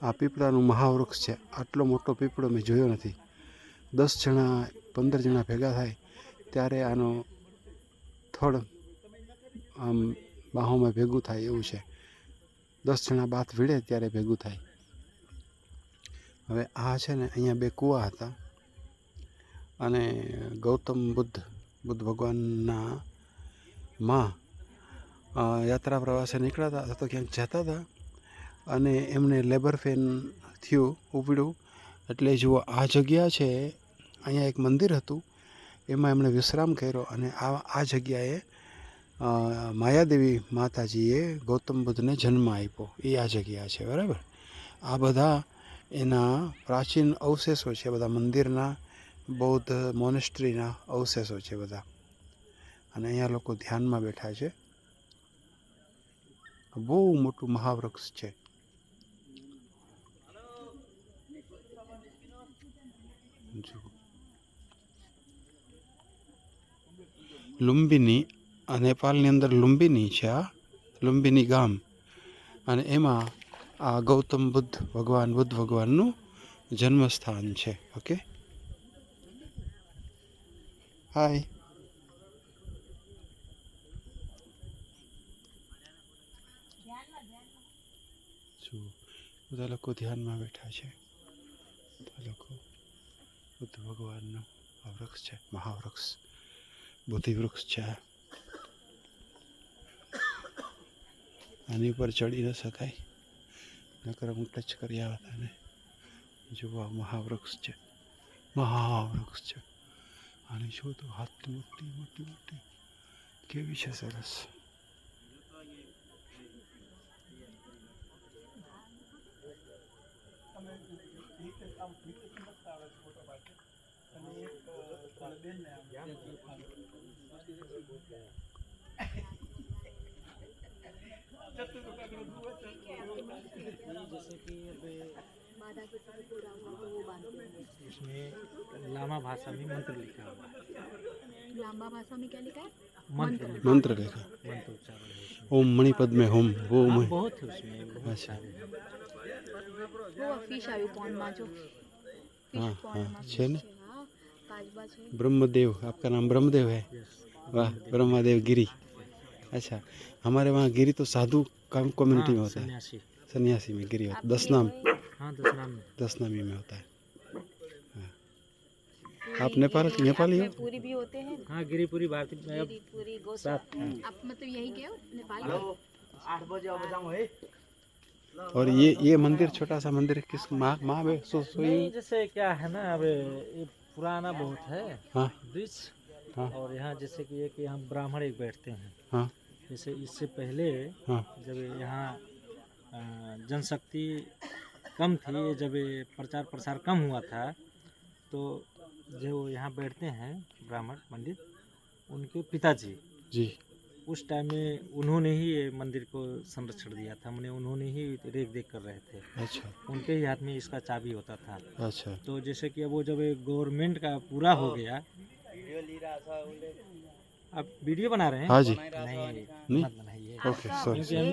આ પીપળાનું મહાવૃક્ષ છે. આટલો મોટો પીપળો મેં જોયો નથી. 10 જણા 15 જણા ભેગા થાય ત્યારે આનો થડ આમ બાહોમાં ભેગું થાય એવું છે. 10 જણા બાથ ભીડે ત્યારે ભેગું થાય. હવે આ છે ને અહીંયા 2 કૂવા હતા અને ગૌતમ બુદ્ધ ભગવાનના માં યાત્રા પ્રવાસે નીકળ્યા હતા તો ક્યાંક જતા હતા અને એમને લેબર પેન થયું ઉપડ્યું. એટલે જુઓ આ જગ્યા છે, અહીંયા એક મંદિર હતું, એમાં એમણે વિશ્રામ કર્યો અને આ જગ્યાએ માયાદેવી માતાજીએ ગૌતમ બુદ્ધને જન્મ આપ્યો. એ આ જગ્યા છે, બરાબર. આ બધા એના પ્રાચીન અવશેષો છે, બધા મંદિરના, બૌદ્ધ મોનેસ્ટ્રીના અવશેષો છે બધા. અને અહીંયા લોકો ધ્યાનમાં બેઠા છે. બહુ મોટું મહાવૃક્ષ છે. લુંબિની, આ નેપાળની અંદર લુંબિની છે, આ લુંબિની ગામ. અને એમાં આ ગૌતમ બુદ્ધ ભગવાનનું જન્મસ્થાન છે. ઓકે, હાય. બધા લોકો ધ્યાનમાં બેઠા છે. બધા લોકો બુદ્ધ ભગવાનનું આ વૃક્ષ છે, મહાવૃક્ષ, બોધિ વૃક્ષ છે. આની ઉપર ચડી ન શકાય, નકર હું ટચ કરી આવ્યા હતા ને. જુઓ મહાવૃક્ષ છે, મહાવૃક્ષ છે. આની શું તો હાથ મોટી મોટી મોટી કેવી છે, સરસ. इसमें लामा भाषा में मंत्र लिखा हुआ है। लामा भाषा में क्या लिखा है? मंत्र लिखा, मंत्र उच्चारण है उसमें। ओम मणि पद्मे होम, वो हाँ, बहुत है उसमें, बहुत अच्छा। सारे हैं। वो फिश आयु पॉन्ड में जो हाँ हाँ છે ને. हाँ काजबा છે. ब्रह्मदेव, आपका नाम ब्रह्मदेव है? यस। वाह, ब्रह्मदेव गिरी. अच्छा, हमारे वहाँ गिरी तो साधु कम्युनिटी में होता है, सन्यासी। सन्यासी में गिरी होता है. आपके दशनाम, हाँ, 10 नाम में। दशनामी में होता है. पूरी आप नेपाली हो? पूरी भी होते हैं. हाँ, गिरिपुरी भारती में अब पूरी गोसा. सात। आप मतलब यही गए हो नेपाल? 8 बजे अब जाऊँ है। और ये मंदिर, छोटा सा मंदिर किस माँ में नहीं, जैसे क्या है ना, अब ये पुराना बहुत है हाँ ब्रिज। हाँ और यहाँ जैसे कि एक यहाँ ब्राह्मण एक बैठते हैं। हाँ जैसे इससे पहले हाँ जब यहाँ जनशक्ति कम थी, जब ये प्रचार प्रसार कम हुआ था, तो जो यहाँ बैठते हैं ब्राह्मण पंडित, उनके पिताजी जी, उस टाइम में उन्होंने ही ये मंदिर को संरक्षण दिया था। मैंने उन्होंने ही रेख देख कर रहे थे। अच्छा उनके ही हाथ में इसका चाबी होता था। अच्छा. तो जैसे कि अब वो जब गवर्नमेंट का पूरा हो गया, आप वीडियो बना रहे हैं? हाँ जी. नहीं, नहीं? मत बनाइए। Okay, sorry. क्योंकि हम